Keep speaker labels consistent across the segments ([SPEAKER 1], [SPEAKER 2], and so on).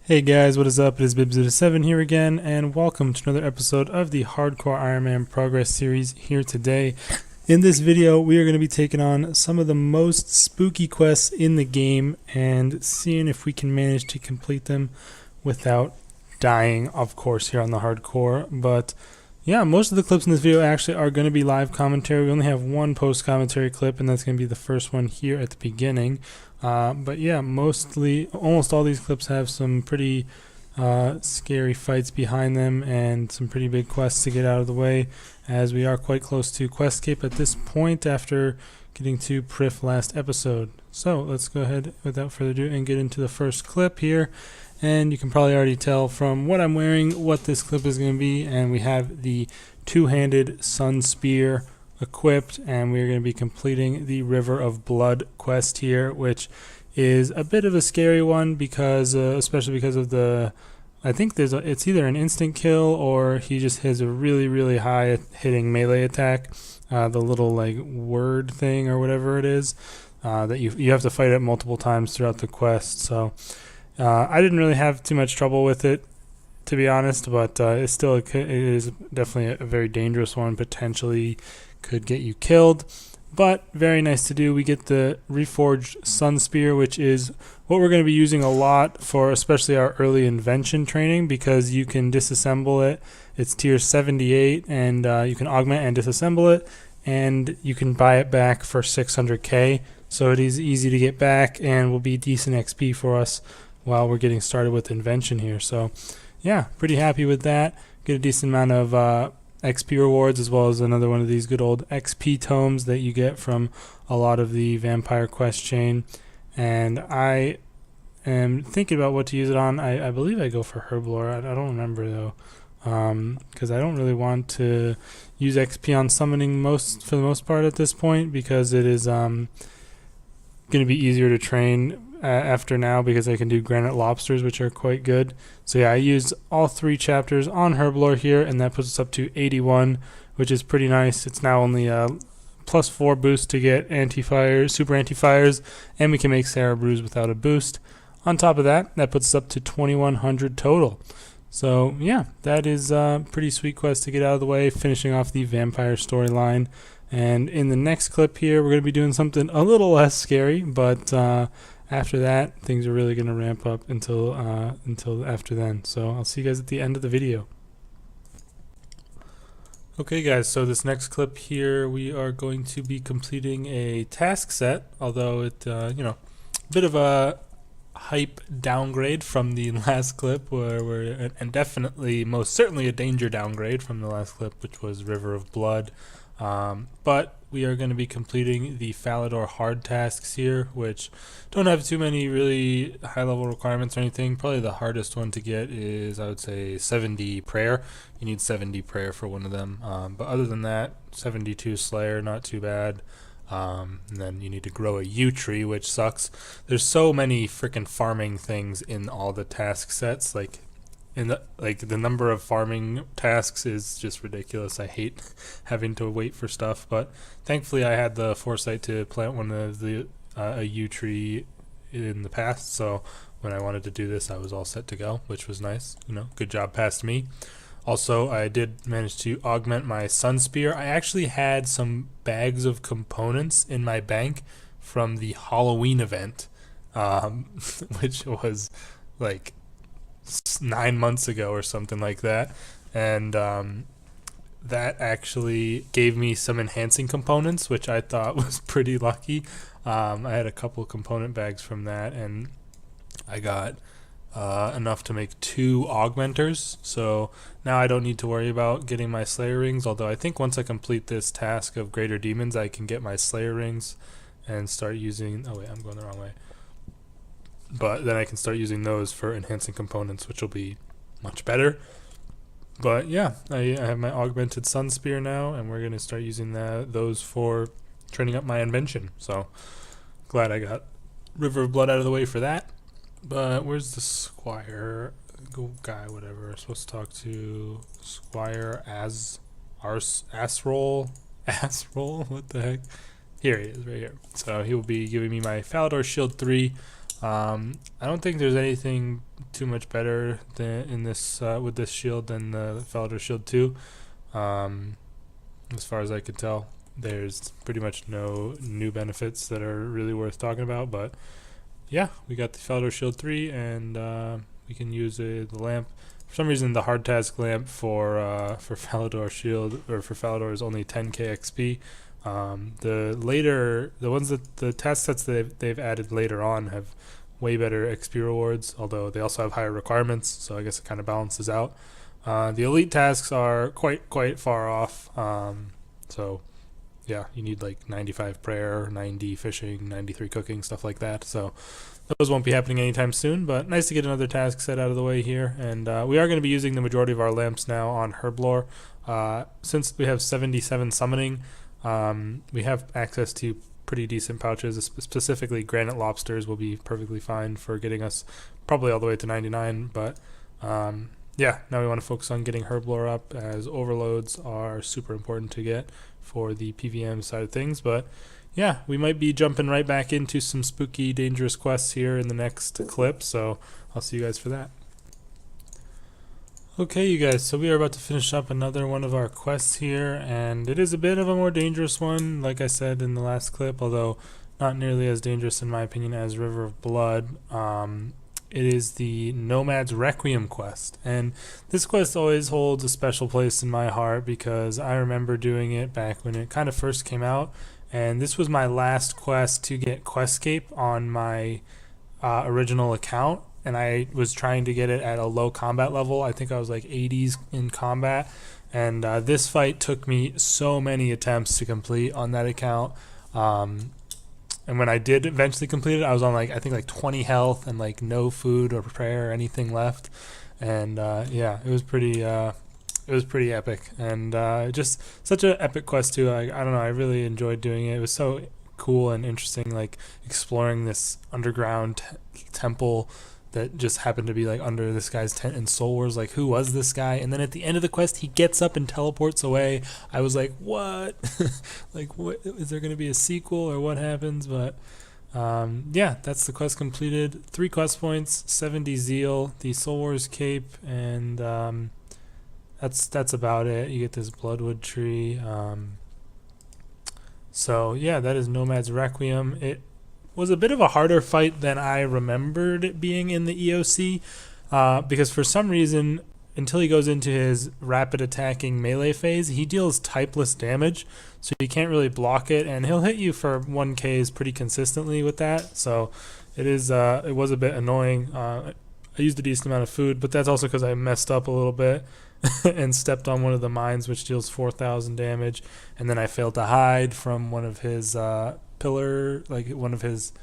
[SPEAKER 1] Hey guys, what is up? It is Bibs7 here again, and welcome to another episode of the Hardcore Iron Man Progress series here today. In this video, we are going to be taking on some of the most spooky quests in the game and seeing if we can manage to complete them without dying, of course, here on the Hardcore. But yeah, most of the clips in this video actually are going to be live commentary. We only have one post-commentary clip, and that's going to be the first one here at the beginning. But yeah, almost all these clips have some pretty scary fights behind them and some pretty big quests to get out of the way, as we are quite close to Quest Cape at this point after getting to Prif last episode. So let's go ahead without further ado and get into the first clip here. And you can probably already tell from what I'm wearing what this clip is going to be. And we have the two-handed sun spear equipped, and we're going to be completing the River of Blood quest here, which is a bit of a scary one because especially because of I think it's either an instant kill or he just has a really high hitting melee attack, the little like word thing or whatever it is, that you have to fight it multiple times throughout the quest. So I didn't really have too much trouble with it, to be honest, but it is definitely a very dangerous one. Potentially could get you killed, but very nice to do. We get the reforged sun spear, which is what we're going to be using a lot for especially our early invention training, because you can disassemble it. It's tier 78, and you can augment and disassemble it, and you can buy it back for 600k, so it is easy to get back and will be decent XP for us while we're getting started with invention here. So yeah, pretty happy with that. Get a decent amount of XP rewards, as well as another one of these good old XP tomes that you get from a lot of the vampire quest chain. And I am thinking about what to use it on. I believe I go for Herblore. I don't remember though, because I don't really want to use XP on summoning for the most part at this point, because it is going to be easier to train after now, because I can do granite lobsters, which are quite good. So yeah, I used all 3 chapters on Herblore here, and that puts us up to 81, which is pretty nice. It's now only a +4 boost to get super anti-fires, and we can make Sarah Brews without a boost. On top of that puts us up to 2100 total. So yeah, that is a pretty sweet quest to get out of the way, finishing off the vampire storyline. And in the next clip here, we're going to be doing something a little less scary, but after that, things are really going to ramp up until after then. So I'll see you guys at the end of the video. Okay guys, so this next clip here, we are going to be completing a task set, although it, a bit of a hype downgrade from the last clip, and definitely, most certainly a danger downgrade from the last clip, which was River of Blood. But we are going to be completing the Falador hard tasks here, which don't have too many really high-level requirements or anything. Probably the hardest one to get is, I would say, 70 prayer. You need 70 prayer for one of them. But other than that, 72 slayer, not too bad. And then you need to grow a yew tree, which sucks. There's so many freaking farming things in all the task sets, the number of farming tasks is just ridiculous. I hate having to wait for stuff, but thankfully I had the foresight to plant one of a yew tree in the past, so when I wanted to do this, I was all set to go, which was nice. Good job past me. Also, I did manage to augment my sun spear. I actually had some bags of components in my bank from the Halloween event, which was like 9 months ago or something like that, and that actually gave me some enhancing components, which I thought was pretty lucky. I had a couple component bags from that, and I got enough to make 2 augmenters, so now I don't need to worry about getting my Slayer rings, although I think once I complete this task of Greater Demons, I can get my Slayer rings and start using, oh wait, I'm going the wrong way. But then I can start using those for enhancing components, which will be much better. But yeah, I have my augmented sun spear now, and we're going to start using those for training up my invention. So glad I got River of Blood out of the way for that. But where's the Squire guy, whatever? I'm supposed to talk to Squire Asroll? What the heck? Here he is, right here. So he will be giving me my Falador Shield 3. I don't think there's anything too much better than in this with this shield than the Falador Shield 2. As far as I can tell, there's pretty much no new benefits that are really worth talking about. But yeah, we got the Falador Shield 3, and we can use the lamp. For some reason, the hard task lamp for Falador Shield or for Falador is only 10k XP. The task sets that they've added later on have way better XP rewards, although they also have higher requirements, so I guess it kind of balances out. The elite tasks are quite far off. So yeah, you need like 95 prayer, 90 fishing, 93 cooking, stuff like that. So those won't be happening anytime soon, but nice to get another task set out of the way here. And we are going to be using the majority of our lamps now on Herblore. Since we have 77 summoning, we have access to pretty decent pouches. Specifically, granite lobsters will be perfectly fine for getting us probably all the way to 99. But yeah, now we want to focus on getting Herblore up, as overloads are super important to get for the PVM side of things. But yeah, we might be jumping right back into some spooky, dangerous quests here in the next clip, so I'll see you guys for that. Okay, you guys, so we are about to finish up another one of our quests here, and it is a bit of a more dangerous one, like I said in the last clip, although not nearly as dangerous in my opinion as River of Blood. It is the Nomad's Requiem quest, and this quest always holds a special place in my heart because I remember doing it back when it kind of first came out, and this was my last quest to get Questscape on my original account, and I was trying to get it at a low combat level. I think I was like 80s in combat, and this fight took me so many attempts to complete on that account. And when I did eventually complete it, I was on I think 20 health and like no food or prayer or anything left. And yeah, it was pretty epic, and just such an epic quest too. I don't know, I really enjoyed doing it. It was so cool and interesting, like exploring this underground temple that just happened to be like under this guy's tent in Soul Wars. Like, who was this guy? And then at the end of the quest, he gets up and teleports away. I was like, what? Like, what is there going to be a sequel or what happens? But yeah, that's the quest completed. 3 quest points, 70 zeal, the Soul Wars cape, and that's about it. You get this bloodwood tree. So yeah, that is Nomad's Requiem. It was a bit of a harder fight than I remembered it being in the EOC, because for some reason, until he goes into his rapid attacking melee phase, he deals typeless damage, so you can't really block it, and he'll hit you for 1Ks pretty consistently with that. So it was a bit annoying. I used a decent amount of food, but that's also because I messed up a little bit and stepped on one of the mines, which deals 4,000 damage, and then I failed to hide from one of his pillar, like one of his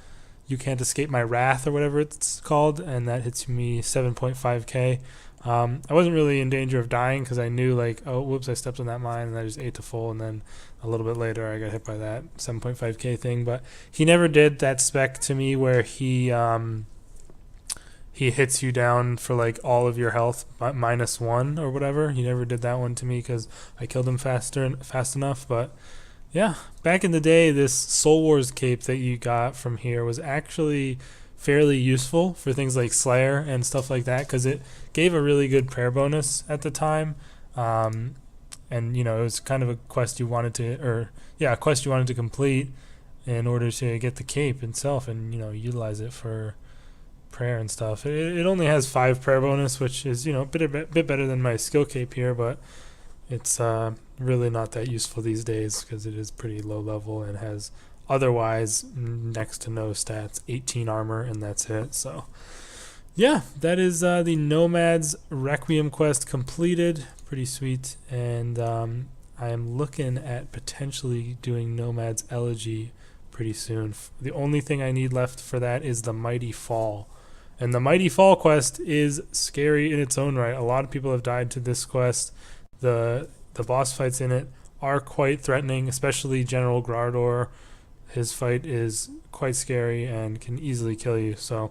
[SPEAKER 1] "You Can't Escape My Wrath" or whatever it's called, and that hits me 7.5k. I wasn't really in danger of dying because I knew like, oh whoops, I stepped on that mine and I just ate to full, and then a little bit later I got hit by that 7.5k thing. But he never did that spec to me where he hits you down for like all of your health -1 or whatever. He never did that one to me because I killed him fast enough. But yeah, back in the day, this Soul Wars cape that you got from here was actually fairly useful for things like Slayer and stuff like that, because it gave a really good prayer bonus at the time. And you know, it was kind of a quest you wanted to complete in order to get the cape itself and, you know, utilize it for prayer and stuff. It only has 5 prayer bonus, which is, you know, a bit better than my skill cape here, but it's really not that useful these days because it is pretty low level and has otherwise next to no stats, 18 armor, and that's it. So yeah, that is the Nomad's Requiem quest completed. Pretty sweet. And I am looking at potentially doing Nomad's Elegy pretty soon. The only thing I need left for that is the Mighty Fall. And the Mighty Fall quest is scary in its own right. A lot of people have died to this quest. The boss fights in it are quite threatening, especially General Grardor. His fight is quite scary and can easily kill you. So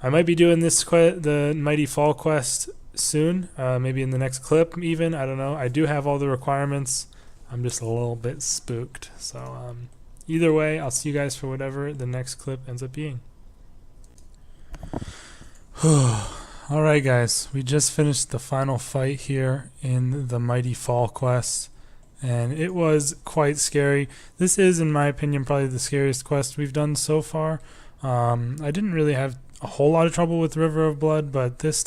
[SPEAKER 1] I might be doing the Mighty Fall quest soon, maybe in the next clip even. I don't know. I do have all the requirements. I'm just a little bit spooked. So either way, I'll see you guys for whatever the next clip ends up being. Alright guys, we just finished the final fight here in the Mighty Fall quest, and it was quite scary. This is, in my opinion, probably the scariest quest we've done so far. I didn't really have a whole lot of trouble with River of Blood, but this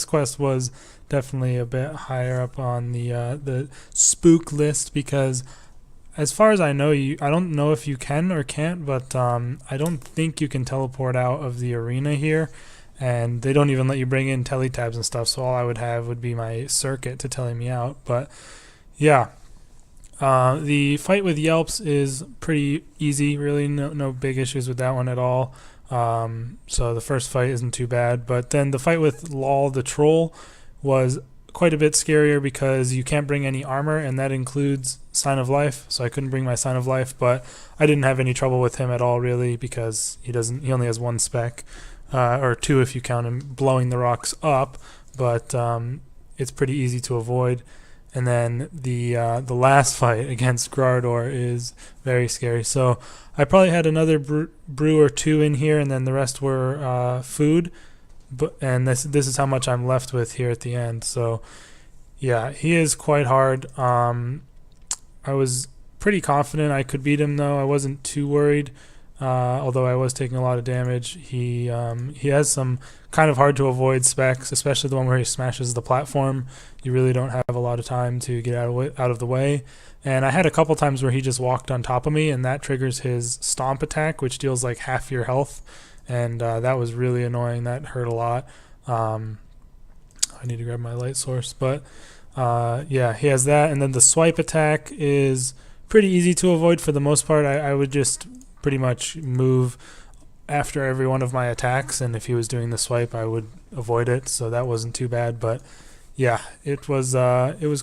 [SPEAKER 1] quest was definitely a bit higher up on the spook list, because as far as I know, I don't know if you can or can't, but I don't think you can teleport out of the arena here. And they don't even let you bring in teletabs and stuff, so all I would have would be my circuit to tele me out. But yeah, the fight with Yelps is pretty easy, really. No big issues with that one at all. So the first fight isn't too bad, but then the fight with Lol the Troll was quite a bit scarier because you can't bring any armor, and that includes Sign of Life, so I couldn't bring my Sign of Life, but I didn't have any trouble with him at all, really, because he only has one spec. Or two if you count him blowing the rocks up, but it's pretty easy to avoid. And then the last fight against Grardor is very scary. So I probably had another brew or two in here, and then the rest were food. And this is how much I'm left with here at the end. So yeah, he is quite hard. I was pretty confident I could beat him, though. I wasn't too worried. Although I was taking a lot of damage. He has some kind of hard to avoid specs, especially the one where he smashes the platform. You really don't have a lot of time to get out of the way. And I had a couple times where he just walked on top of me, and that triggers his stomp attack, which deals like half your health. And that was really annoying. That hurt a lot. I need to grab my light source. But yeah, he has that. And then the swipe attack is pretty easy to avoid for the most part. I would just pretty much move after every one of my attacks, and if he was doing the swipe, I would avoid it, so that wasn't too bad. But yeah, it was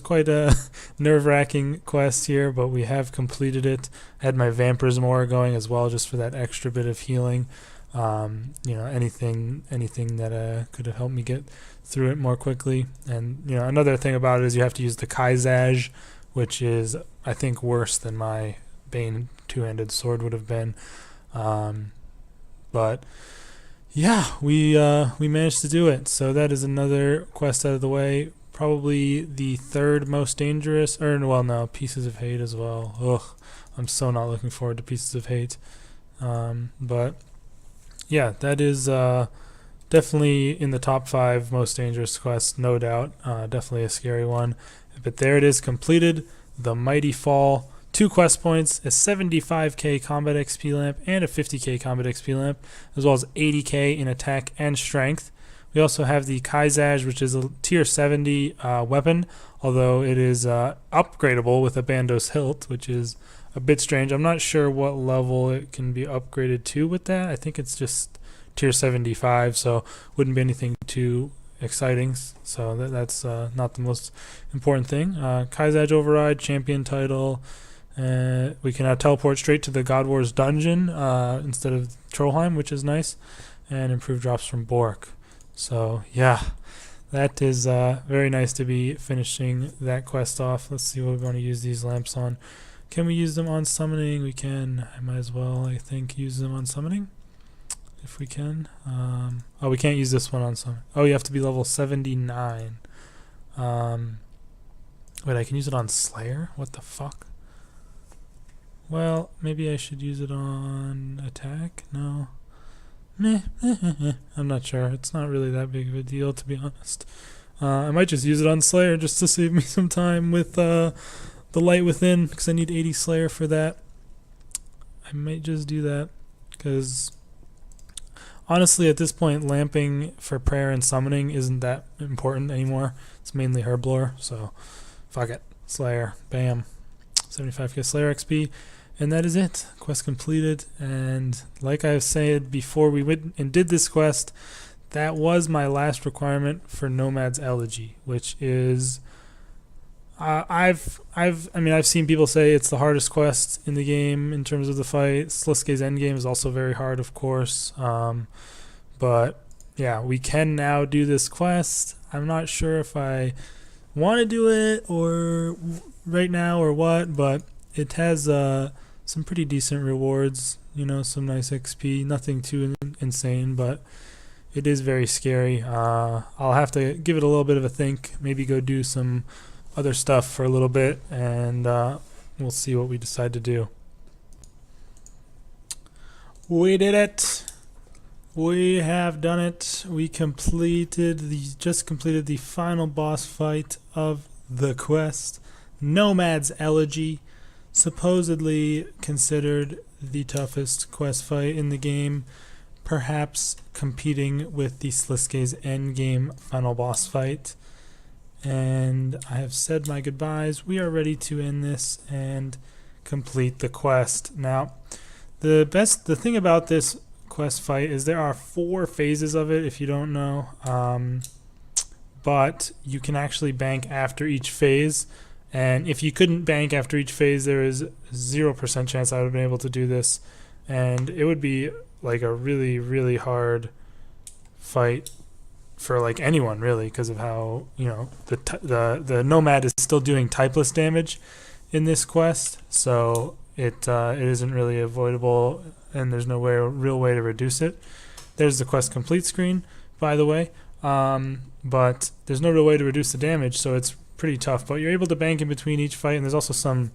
[SPEAKER 1] quite a nerve-wracking quest here, but we have completed it. I had my Vampirism Aura going as well, just for that extra bit of healing. Anything that could have helped me get through it more quickly. And another thing about it is you have to use the Kaizaj, which is, I think, worse than my Bane two-handed sword would have been. But yeah, we managed to do it. So that is another quest out of the way. Probably the third most dangerous, or well, no, Pieces of Hate as well. Ugh, I'm so not looking forward to Pieces of Hate. But yeah, that is definitely in the top 5 most dangerous quests, no doubt. Definitely a scary one. But there it is, completed. The Mighty Fall. 2 quest points, a 75k combat XP lamp, and a 50k combat XP lamp, as well as 80k in attack and strength. We also have the Kaizaj, which is a tier 70 weapon, although it is upgradable with a Bandos hilt, which is a bit strange. I'm not sure what level it can be upgraded to with that. I think it's just tier 75, so wouldn't be anything too exciting. So that's not the most important thing. Kaizaj Override, champion title. We can now teleport straight to the God Wars dungeon instead of Trollheim, which is nice, and improve drops from Bork. So yeah, that is very nice to be finishing that quest off. Let's see what we want to use these lamps on. Can we use them on summoning? We can. I might as well, I think, use them on summoning if we can. Oh, we can't use this one on summoning. Oh, you have to be level 79. Wait, I can use it on Slayer? What the fuck? Well, maybe I should use it on attack? No. Meh. I'm not sure. It's not really that big of a deal, to be honest. I might just use it on Slayer just to save me some time with the Light Within, because I need 80 Slayer for that. I might just do that, because honestly, at this point, lamping for prayer and summoning isn't that important anymore. It's mainly Herblore, so fuck it. Slayer. Bam. 75k Slayer XP. And that is it. Quest completed. And like I said before we went and did this quest, that was my last requirement for Nomad's Elegy, which is I've seen people say it's the hardest quest in the game in terms of the fight. Sliske's endgame is also very hard, of course. But yeah, we can now do this quest. I'm not sure if I want to do it or right now or what, but it has some pretty decent rewards, some nice XP, nothing too insane, but it is very scary. I'll have to give it a little bit of a think, maybe go do some other stuff for a little bit, and we'll see what we decide to do. We did it. We have done it. We just completed the final boss fight of the quest. Nomad's Elegy, supposedly considered the toughest quest fight in the game, perhaps competing with the Sliske's endgame final boss fight. And I have said my goodbyes. We are ready to end this and complete the quest. Now, the thing about this quest fight is there are 4 phases of it, if you don't know, but you can actually bank after each phase. And if you couldn't bank after each phase, there is 0% chance I would have been able to do this, and it would be like a really, really hard fight for like anyone, really, because of how, you know, the Nomad is still doing typeless damage in this quest, so it isn't really avoidable, and there's no real way to reduce it. There's the quest complete screen, by the way, but there's no real way to reduce the damage, so it's pretty tough. But you're able to bank in between each fight, and there's also some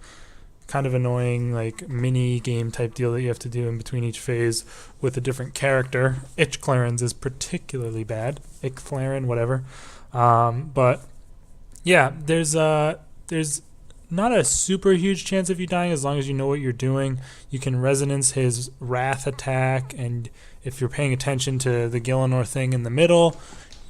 [SPEAKER 1] kind of annoying like mini game type deal that you have to do in between each phase with a different character. Clarence is particularly bad. Clarence, whatever. But yeah, there's not a super huge chance of you dying as long as you know what you're doing. You can resonance his wrath attack, and if you're paying attention to the Gillinor thing in the middle,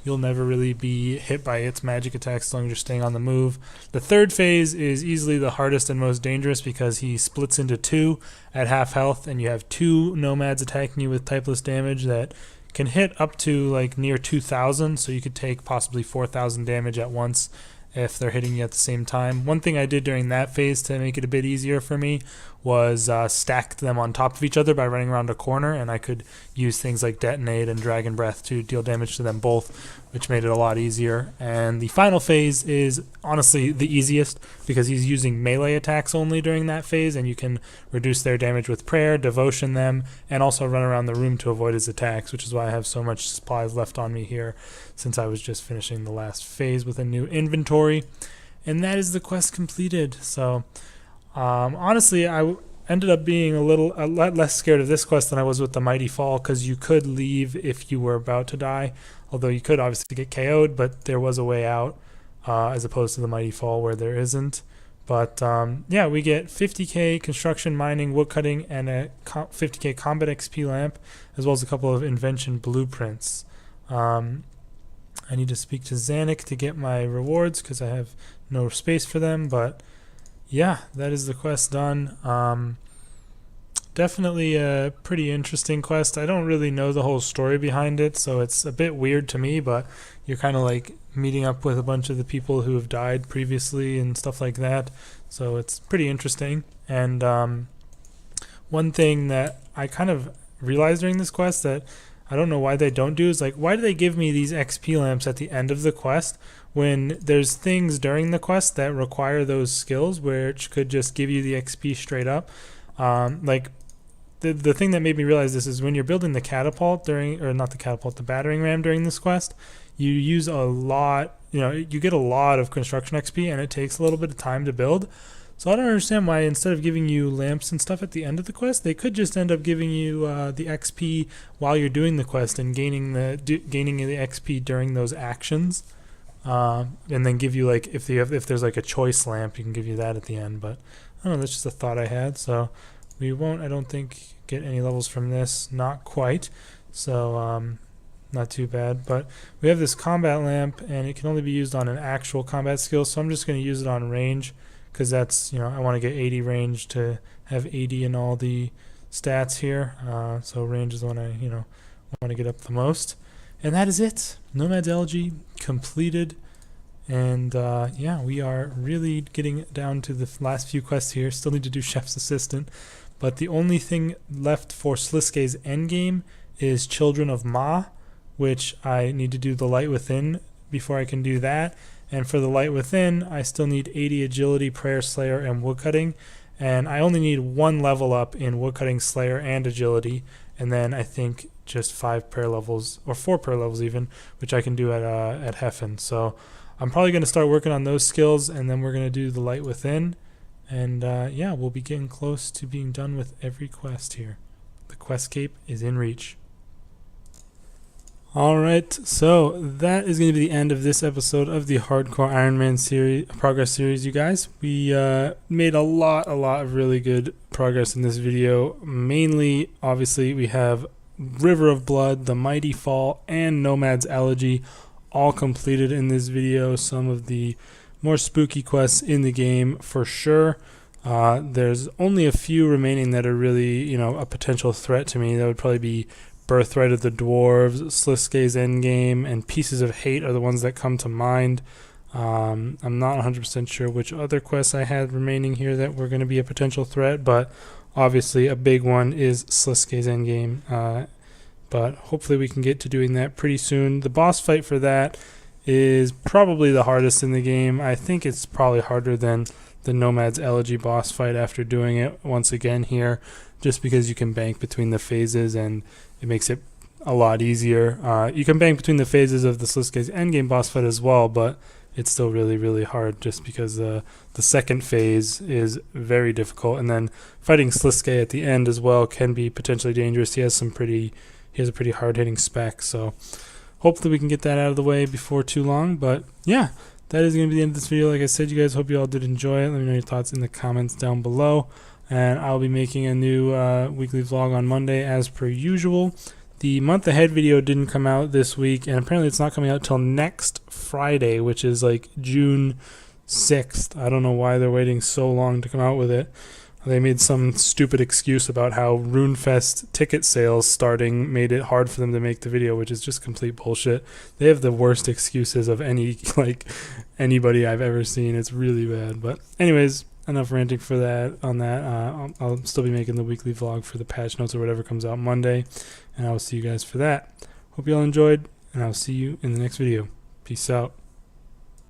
[SPEAKER 1] you'll never really be hit by its magic attacks as long as you're staying on the move. The third phase is easily the hardest and most dangerous because he splits into 2 at half health, and you have 2 nomads attacking you with typeless damage that can hit up to like near 2,000, so you could take possibly 4,000 damage at once if they're hitting you at the same time. One thing I did during that phase to make it a bit easier for me was stack them on top of each other by running around a corner, and I could use things like Detonate and Dragon Breath to deal damage to them both, which made it a lot easier. And the final phase is honestly the easiest because he's using melee attacks only during that phase, and you can reduce their damage with prayer, devotion them, and also run around the room to avoid his attacks, which is why I have so much supplies left on me here since I was just finishing the last phase with a new inventory. And that is the quest completed. So honestly, I ended up being a lot less scared of this quest than I was with the Mighty Fall, because you could leave if you were about to die, although you could obviously get KO'd, but there was a way out, as opposed to the Mighty Fall where there isn't. But yeah, we get 50k construction, mining, woodcutting, and a 50k combat XP lamp, as well as a couple of invention blueprints. I need to speak to Zanuck to get my rewards because I have no space for them, but yeah, that is the quest done. Definitely a pretty interesting quest. I don't really know the whole story behind it, so it's a bit weird to me, but you're kind of like meeting up with a bunch of the people who have died previously and stuff like that, so it's pretty interesting. And one thing that I kind of realized during this quest that I don't know why they don't do is, like, why do they give me these XP lamps at the end of the quest when there's things during the quest that require those skills, which could just give you the XP straight up? Like, the thing that made me realize this is when you're building the catapult the battering ram during this quest, you use a lot, you get a lot of construction XP, and it takes a little bit of time to build. So I don't understand why instead of giving you lamps and stuff at the end of the quest, they could just end up giving you the XP while you're doing the quest and gaining the XP during those actions, and then give you, like, if there's like a choice lamp, you can give you that at the end. But I don't know, that's just a thought I had. So we won't, I don't think, get any levels from this, not quite. So not too bad. But we have this combat lamp, and it can only be used on an actual combat skill. So I'm just going to use it on range, because that's, I want to get 80 range to have 80 in all the stats here. So range is the one I, want to get up the most. And that is it. Nomad's Elegy completed. And yeah, we are really getting down to the last few quests here. Still need to do Chef's Assistant. But the only thing left for Sliske's endgame is Children of Ma, which I need to do the Light Within before I can do that. And for the Light Within, I still need 80 Agility, Prayer Slayer, and Woodcutting. And I only need 1 level up in Woodcutting, Slayer, and Agility. And then I think just 5 prayer levels, or 4 prayer levels even, which I can do at Heffen. So I'm probably going to start working on those skills, and then we're going to do the light within. And yeah, we'll be getting close to being done with every quest here. The quest cape is in reach. Alright, so that is going to be the end of this episode of the Hardcore Iron Man series, progress series, you guys. We made a lot of really good progress in this video. Mainly, obviously, we have River of Blood, the Mighty Fall, and Nomad's Elegy all completed in this video. Some of the more spooky quests in the game for sure. There's only a few remaining that are really, a potential threat to me. That would probably be Birthright of the Dwarves, Sliskay's Endgame, and Pieces of Hate are the ones that come to mind. I'm not 100% sure which other quests I had remaining here that were going to be a potential threat, but obviously a big one is Sliskay's Endgame. But hopefully we can get to doing that pretty soon. The boss fight for that is probably the hardest in the game. I think it's probably harder than the Nomad's Elegy boss fight after doing it once again here, just because you can bank between the phases and it makes it a lot easier. You can bank between the phases of the Sliskay's Endgame boss fight as well, but it's still really hard just because the second phase is very difficult, and then fighting Sliskay at the end as well can be potentially dangerous. He has a pretty hard-hitting spec, so hopefully we can get that out of the way before too long. But yeah, that is going to be the end of this video. Like I said, you guys, hope you all did enjoy it. Let me know your thoughts in the comments down below. And I'll be making a new weekly vlog on Monday as per usual. The month ahead video didn't come out this week, and apparently it's not coming out till next Friday, which is like June 6th. I don't know why they're waiting so long to come out with it. They made some stupid excuse about how RuneFest ticket sales starting made it hard for them to make the video, which is just complete bullshit. They have the worst excuses of anybody I've ever seen. It's really bad. But anyways, enough ranting for that. I'll still be making the weekly vlog for the patch notes or whatever comes out Monday, and I will see you guys for that. Hope you all enjoyed, and I'll see you in the next video. Peace out.